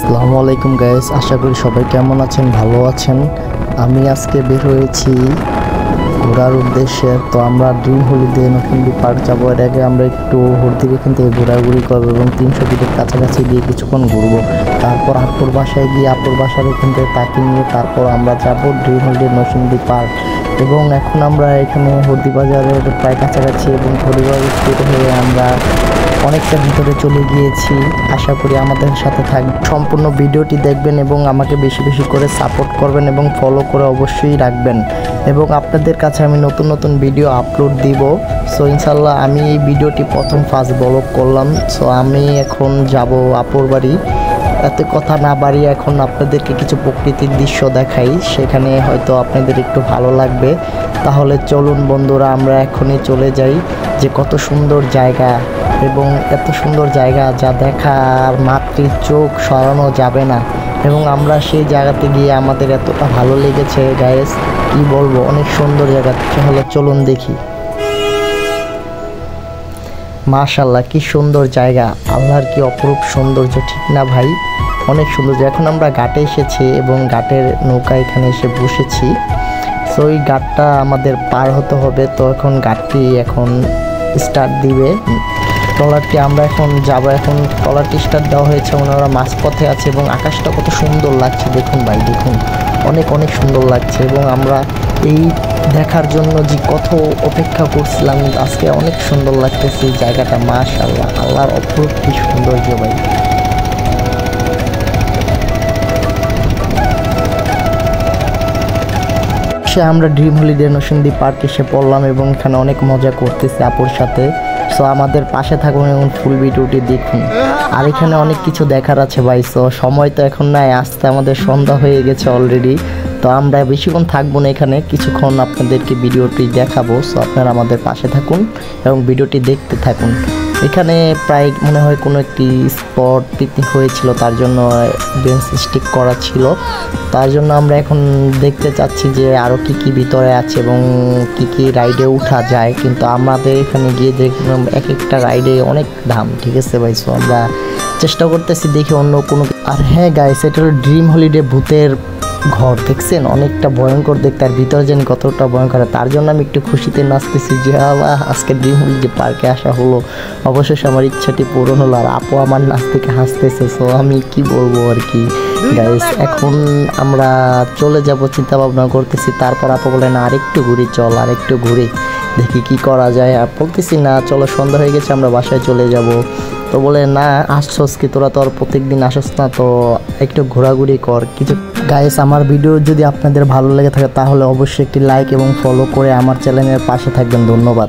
আসসালামু আলাইকুম গাইস, আশা করি সবাই কেমন আছেন, ভালো আছেন। আমি আজকে বের হয়েছি ঘোরার উদ্দেশ্যে। তো আমরা ড্রিম হলিডে নতুনডি পার্ক যাবো। এর আগে আমরা একটু হলদির এখান থেকে ঘোরাঘুরি করবো এবং 300 ফিটের কাছাকাছি গিয়ে কিছুক্ষণ ঘুরবো। তারপর আপুর বাসায় গিয়ে আপুর বাসার এখান থেকে তাকে নিয়ে তারপর আমরা যাবো ড্রিম হলিডে নতুনডি পার্ক। এবং এখন আমরা এখানে হলদি বাজারের প্রায় কাছাকাছি এবং হরিবাজার স্টেট হয়ে আমরা অনেকটা ভিতরে চলে গিয়েছি। আশা করি আমাদের সাথে থাকবেন, সম্পূর্ণ ভিডিওটি দেখবেন এবং আমাকে বেশি বেশি করে সাপোর্ট করবেন এবং ফলো করে অবশ্যই রাখবেন। এবং আপনাদের কাছে আমি নতুন নতুন ভিডিও আপলোড দিব। সো ইনশাল্লাহ আমি এই ভিডিওটি প্রথম ফার্স্ট ব্লগ করলাম। সো আমি এখন যাব আপুর বাড়ি। এত কথা না বাড়িয়ে এখন আপনাদেরকে কিছু প্রকৃতির দৃশ্য দেখাই, সেখানে হয়তো আপনাদের একটু ভালো লাগবে। তাহলে চলুন বন্ধুরা, আমরা এখনই চলে যাই। যে কত সুন্দর জায়গা এবং এত সুন্দর জায়গা যা দেখার মাত্রই চোখ সরানো যাবে না। এবং আমরা সেই জায়গাতে গিয়ে আমাদের এতটা ভালো লেগেছে গাইস, কি বলবো, অনেক সুন্দর জায়গা। তাহলে চলুন দেখি। মাশাআল্লাহ, কি সুন্দর জায়গা, আল্লাহর কি অপরূপ সৌন্দর্য, ঠিক না ভাই? অনেক সুন্দর। এখন আমরা ঘাটে এসেছি এবং ঘাটের নৌকা এখানে এসে বসেছি। সো এই ঘাটটা আমাদের পার হতে হবে। তো এখন ঘাটটি এখন স্টার্ট দিবে, ট্রলারটি আমরা এখন যাব। এখন ট্রলারটি স্টার্ট দেওয়া হয়েছে, ওনারা মাঝপথে আছে এবং আকাশটা কত সুন্দর লাগছে দেখুন ভাই, দেখুন অনেক অনেক সুন্দর লাগছে। এবং আমরা এই দেখার জন্য যে কত অপেক্ষা করছিলাম, আজকে অনেক সুন্দর লাগতেছে এই জায়গাটা। মাশাআল্লাহ, আল্লাহর অপরূপ কি সৌন্দর্য ভাই। আমরা ড্রিম হলিডে নতুনডি পার্ক এসে পড়লাম এবং এখানে অনেক মজা করতেছি আপুর সাথে। সো আমাদের পাশে থাকুন এবং ফুল ভিডিওটি দেখুন। আর এখানে অনেক কিছু দেখার আছে ভাই। সো সময় তো এখন নাই, আসতে আমাদের সন্ধ্যা হয়ে গেছে অলরেডি। তো আমরা বেশিক্ষণ থাকবো না এখানে, কিছুক্ষণ আপনাদেরকে ভিডিওটি দেখাবো। সো আপনারা আমাদের পাশে থাকুন এবং ভিডিওটি দেখতে থাকুন। এখানে প্রায় মনে হয় কোনো একটি স্পট পিকনিক হয়েছিল, তার জন্য বেঞ্চ স্টিক করা ছিল। তার জন্য আমরা এখন দেখতে চাচ্ছি যে আরও কী কী ভিতরে আছে এবং কী কী রাইডে ওঠা যায়। কিন্তু আমাদের এখানে গিয়ে দেখলাম এক একটা রাইডে অনেক দাম, ঠিক আছে ভাই। সো আমরা চেষ্টা করতেছি দেখি অন্য কোনো। আর হ্যাঁ গাইস, এটা হলো ড্রিম হলিডে ভূতের ঘর, দেখছেন অনেকটা ভয়ঙ্কর দেখতে। আর ভিতরে যেন কতটা ভয়ঙ্কর, তার জন্য আমি একটু খুশিতে নাচতেছি যে আজকে ড্রিম হলিডে পার্কে আসা হলো। অবশেষে আমার ইচ্ছাটি পূরণ হলো। আর আপু আমার নাচ থেকে হাসতেছে। সো আমি কি বলবো আর কি গাইস, এখন আমরা চলে যাব চিন্তা ভাবনা করতেছি। তারপর আপু বলে না আরেকটু ঘুরি, চল আরেকটু ঘুরে দেখি কি করা যায়। আর বলতেছি না চলো, সন্ধ্যা হয়ে গেছে, আমরা বাসায় চলে যাব। তো বলে না আসছস কি, তোরা তো আর প্রত্যেকদিন আসস না, তো একটু ঘোরাঘুরি কর কিছু। গাইস, আমার ভিডিও যদি আপনাদের ভালো লেগে থাকে তাহলে অবশ্যই একটি লাইক এবং ফলো করে আমার চ্যানেলের পাশে থাকবেন। ধন্যবাদ।